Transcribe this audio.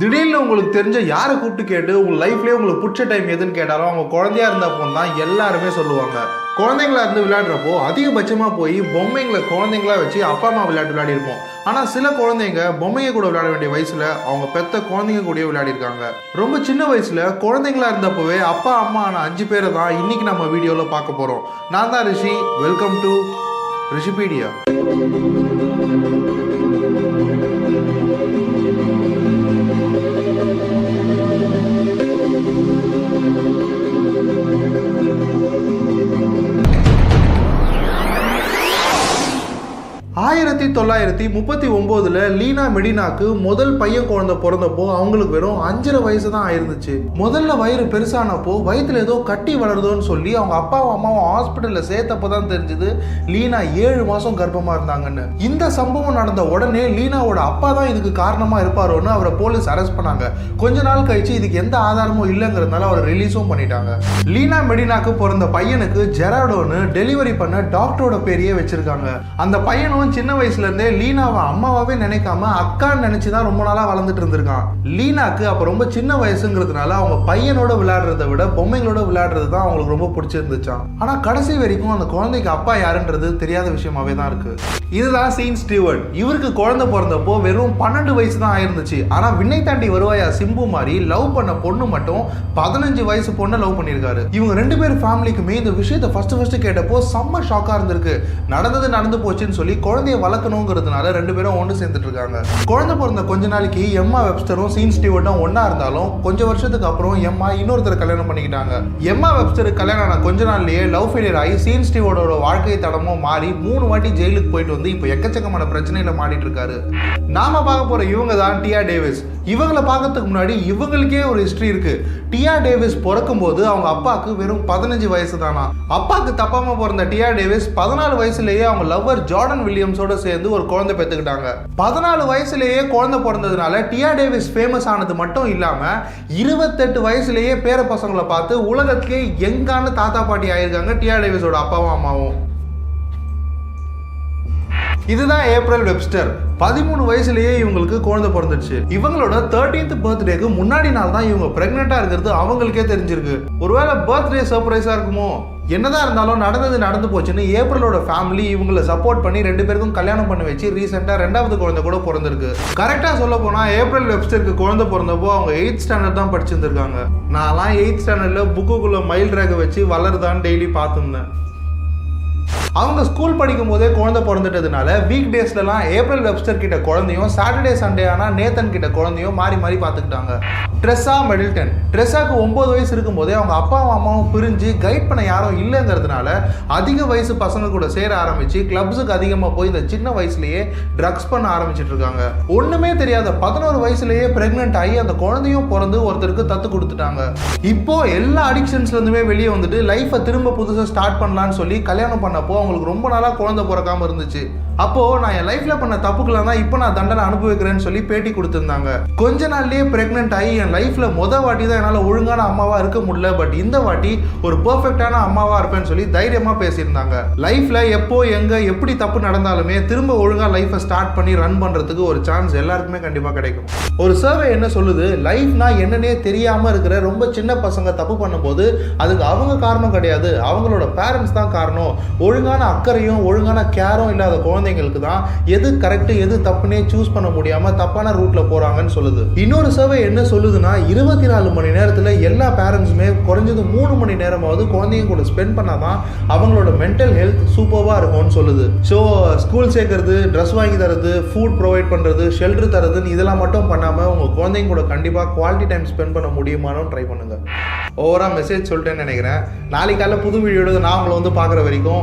திடீர்னு உங்களுக்கு தெரிஞ்ச யாரை கூப்பிட்டு கேட்டு உங்கள் லைஃப்லேயே உங்களுக்கு பிடிச்ச டைம் எதுன்னு கேட்டாலும் அவங்க குழந்தையா இருந்தப்போ தான் எல்லாருமே சொல்லுவாங்க. குழந்தைங்களா இருந்து விளையாடுறப்போ அதிகபட்சமாக போய் பொம்மைங்களை குழந்தைங்களா வச்சு அப்பா அம்மா விளையாட்டு விளையாடிருப்போம். ஆனால் சில குழந்தைங்க பொம்மைங்க கூட விளையாட வேண்டிய வயசில் அவங்க பெத்த குழந்தைங்க கூட விளையாடிருக்காங்க. ரொம்ப சின்ன வயசில் குழந்தைங்களா இருந்தப்போவே அப்பா அம்மா ஆன 5 பேரை தான் இன்னைக்கு நம்ம வீடியோவில் பார்க்க போகிறோம். நான் தான் Rishi. Welcome to Rishipedia. 1939 Lina மெடினாக்கு முதல் பையன் குழந்தை பிறந்தப்போ அவங்களுக்கு வெறும் 5.5 வயசு தான் ஆயிருந்துச்சு. முதல்ல வயிறு பெருசானப்போ வயிற்றுல ஏதோ கட்டி வளருதோன்னு சொல்லி அவங்க அப்பாவும் அம்மாவும் ஹாஸ்பிட்டலில் சேர்த்தப்போ தான் தெரிஞ்சது லீனா 7 மாசம் கர்ப்பமா இருந்தாங்கன்னு. இந்த சம்பவம் நடந்த உடனே லீனாவோட அப்பா தான் இதுக்கு காரணமா இருப்பாரோன்னு அவரை போலீஸ் அரெஸ்ட் பண்ணாங்க. கொஞ்ச நாள் கழிச்சு இதுக்கு எந்த ஆதாரமும் இல்லைங்கிறதுனால அவரை ரிலீஸும் பண்ணிட்டாங்க. லீனா மெடினாக்கு பிறந்த பையனுக்கு ஜெராடோன்னு டெலிவரி பண்ண டாக்டரோட பேரையே வச்சிருக்காங்க. அந்த பையனும் சின்ன வயசுல இருந்தே லீனாவை அம்மாவே நினைக்காம அக்கான்னு நினைச்சுதான் ரொம்ப நாளா வளர்ந்துட்டு இருந்திருக்கான். லீனாக்கு அப்ப ரொம்ப சின்ன வயசுங்கிறதுனால அவங்க பையனோட விளையாடுறதை விட பொம்மைங்களோட விளையாடுறது தான் அவங்களுக்கு ரொம்ப பிடிச்சிருந்துச்சான். ஆனா கடைசி வரைக்கும் அந்த குழந்தைக்கு அப்பா யாருன்றது தெரியாத விஷயமாவே தான் இருக்கு. இதுதான் சீன் ஸ்டீவர்ட். இவருக்கு குழந்தை பிறந்தப்போ வெறும் 12 வயசு தான் ஆயிருந்துச்சு. ஆனா விண்ணை தாண்டி வருவாயா சிம்பு மாதிரி லவ் பண்ண பொண்ணு மட்டும் 15 வயசு பொண்ணை லவ் பண்ணிருக்காரு. இவங்க 2 பேர் ஃபேமிலிக்குமே இந்த விஷயத்தை ஃபர்ஸ்ட் கேட்டப்போ செம்ம ஷாக்கா இருந்திருக்கு. நடந்து போச்சுன்னு சொல்லி குழந்தைய வளர்க்கணுங்கிறதுனால 2 பேரும் ஒன்று சேர்ந்துட்டு இருக்காங்க. குழந்தை பிறந்த கொஞ்ச நாளைக்கு எம்மா வெப்ஸ்டரும் சீன் ஸ்டீவர்ட்டும் ஒன்னா இருந்தாலும் கொஞ்ச வருஷத்துக்கு அப்புறம் எம்மா இன்னொருத்தர் கல்யாணம் பண்ணிக்கிட்டாங்க. எம்மா வெப்ஸ்டருக்கு கல்யாணம் ஆன கொஞ்ச நாள்லயே லவ் ஃபெயிலியர் ஆகி சீன் ஸ்டீவர்டோட வாழ்க்கை தடமும் மாறி 3 வாட்டி ஜெயிலுக்கு போயிட்டு வந்து இப்போ எக்கச்சக்கமான பிரச்சனையில மாட்டிட்டு இருக்காரு. நாம பார்க்க போற இவங்க தான் டியா டேவிஸ். இவங்களை பார்க்கறதுக்கு முன்னாடி இவங்களுக்கே ஒரு ஹிஸ்டரி இருக்கு. டியா டேவிஸ் பிறக்கும் போது அவங்க அப்பாவுக்கு வெறும் 15 வயசு தானா. அப்பாவுக்கு தப்பாம பிறந்த டியா டேவிஸ் 14 வயசுலேயே அவங்க லவ்வர் ஜார்டன் வில்லியம்ஸோட சேர்ந்து ஒரு குழந்தை பெற்றுக்கிட்டாங்க. 14 வயசுலேயே குழந்தை பிறந்ததுனால டியா டேவிஸ் ஃபேமஸ் ஆனது மட்டும் இல்லாம 28 வயசுலேயே பேர பசங்களை பார்த்து உலகத்திலே எங்கான தாத்தா பாட்டி ஆயிருக்காங்க டியா டேவிஸோட அப்பாவும் அம்மாவும். இதுதான் ஏப்ரல் வெப்ஸ்டர். 13 வயசுலேயே இவங்களுக்கு குழந்தை பிறந்துச்சு. இவங்களோட 13th பர்த்டேக்கு முன்னாடி நாள் தான் இவங்க பிரெக்னெண்டா இருக்கிறது அவங்களுக்கே தெரிஞ்சிருக்கு. ஒருவேளை பர்த்டே சர்ப்ரைஸா இருக்குமோ? என்னதான் இருந்தாலும் நடந்து போச்சுன்னு ஏப்ரலோட ஃபேமிலி இவங்களை சப்போர்ட் பண்ணி 2 பேருக்கும் கல்யாணம் பண்ணி வச்சு ரீசெண்டா 2வது குழந்தை கூட பிறந்திருக்கு. கரெக்டா சொல்ல போனா ஏப்ரல் வெப்ஸ்டருக்கு குழந்தை பிறந்தப்போ அவங்க 8th ஸ்டாண்டர்ட் தான் படிச்சிருந்திருக்காங்க. நான்லாம் 8th ஸ்டாண்டர்ட்ல புக்குக்குள்ள மயில் ரேகை வச்சு வளருதான்னு டெய்லி பார்த்துருந்தேன். அவங்க ஸ்கூல் படிக்கும் போதே குழந்தை பிறந்துட்டதுனால வீக் டேஸ்லாம் ஏப்ரல் வெப்ஸ்டர் கிட்ட குழந்தையும் சாட்டர்டே சண்டே ஆனா நேத்தன் கிட்ட குழந்தையும் மாறி பார்த்துக்கிட்டாங்க. ட்ரெஸ்ஸா மெடில்டன். ட்ரெஸ்ஸாக்கு 9 வயசு இருக்கும் போதே அவங்க அப்பாவும் அம்மாவும் பிரிஞ்சு கைட் பண்ண யாரும் இல்லைங்கிறதுனால அதிக வயசு பசங்க கூட சேர ஆரம்பிச்சு கிளப்ஸுக்கு அதிகமாக போய் இந்த சின்ன வயசுலயே ட்ரக்ஸ் பண்ண ஆரம்பிச்சிட்டு இருக்காங்க. ஒண்ணுமே தெரியாத 11 வயசுலயே பிரெக்னென்ட் ஆகி அந்த குழந்தையும் பிறந்து ஒருத்தருக்கு தத்து கொடுத்துட்டாங்க. இப்போ எல்லா அடிக்ஷன்ஸ்ல இருந்துமே வெளியே வந்துட்டு லைஃபை திரும்ப புதுசாக ஸ்டார்ட் பண்ணலான்னு சொல்லி கல்யாணம் பண்ணப்போ அவங்களுக்கு ரொம்ப நாளா குழந்தை பிறக்காம இருந்துச்சு. அப்போ நான் என் லைஃப்ல பண்ண தப்புக்கெல்லாம் தான் இப்போ நான் தண்டனை அனுபவிக்கிறேன்னு சொல்லி பேட்டி கொடுத்திருந்தாங்க. கொஞ்ச நாள்லயே பிரெக்னென்ட் ஆகி என் லைஃப்ல வாட்டி தான் என்னால் ஒழுங்கான அம்மாவா இருக்க முடியல, பட் இந்த வாட்டி ஒரு பெர்ஃபெக்டான அம்மாவா இருப்பேன்னு சொல்லி தைரியமா பேசியிருந்தாங்க. லைஃப்ல எப்போ எங்க எப்படி தப்பு நடந்தாலுமே திரும்ப ஒழுங்கா லைஃபை ஸ்டார்ட் பண்ணி ரன் பண்றதுக்கு ஒரு சான்ஸ் எல்லாருக்குமே கண்டிப்பா கிடைக்கும். ஒரு சர்வே என்ன சொல்லுது, லைஃப்னா என்னன்னே தெரியாம இருக்கிற ரொம்ப சின்ன பசங்க தப்பு பண்ணும்போது அதுக்கு அவங்க காரணம் கிடையாது, அவங்களோட பேரண்ட்ஸ் தான் காரணம். ஒழுங்கான அக்கறையும் ஒழுங்கான கேரும் இல்லாத குழந்தைங்களுக்கு தான் எது கரெக்ட் எது தப்புனே சூஸ் பண்ண முடியாம தப்பான ரூட்ல போறாங்கன்னு சொல்லுது. இன்னொரு சர்வே என்ன சொல்லுதுன்னா 24 மணி நேரத்துல எல்லா பேரண்ட்ஸுமே குறைஞ்சது 3 மணி நேரமாவது குழந்தைங்க கூட ஸ்பெண்ட் பண்ணாதான் அவங்களோட மென்டல் ஹெல்த் சூப்பர்வா இருக்கும்னு சொல்லுது. ஸோ ஸ்கூல் சேர்க்கறது, ட்ரெஸ் வாங்கி தரது, ஃபுட் ப்ரொவைட் பண்றது, ஷெல்டர் தரதுன்னு இதெல்லாம் மட்டும் பண்ணாம உங்க குழந்தைங்க கூட கண்டிப்பா குவாலிட்டி டைம் ஸ்பெண்ட் பண்ண முடியுமான்னு ட்ரை பண்ணுங்க. ஓவரா மெசேஜ் சொல்லிட்டேன்னு நினைக்கிறேன். நாளைக்கு காலைல புது வீடியோட நான் உங்களை வந்து பார்க்குற வரைக்கும்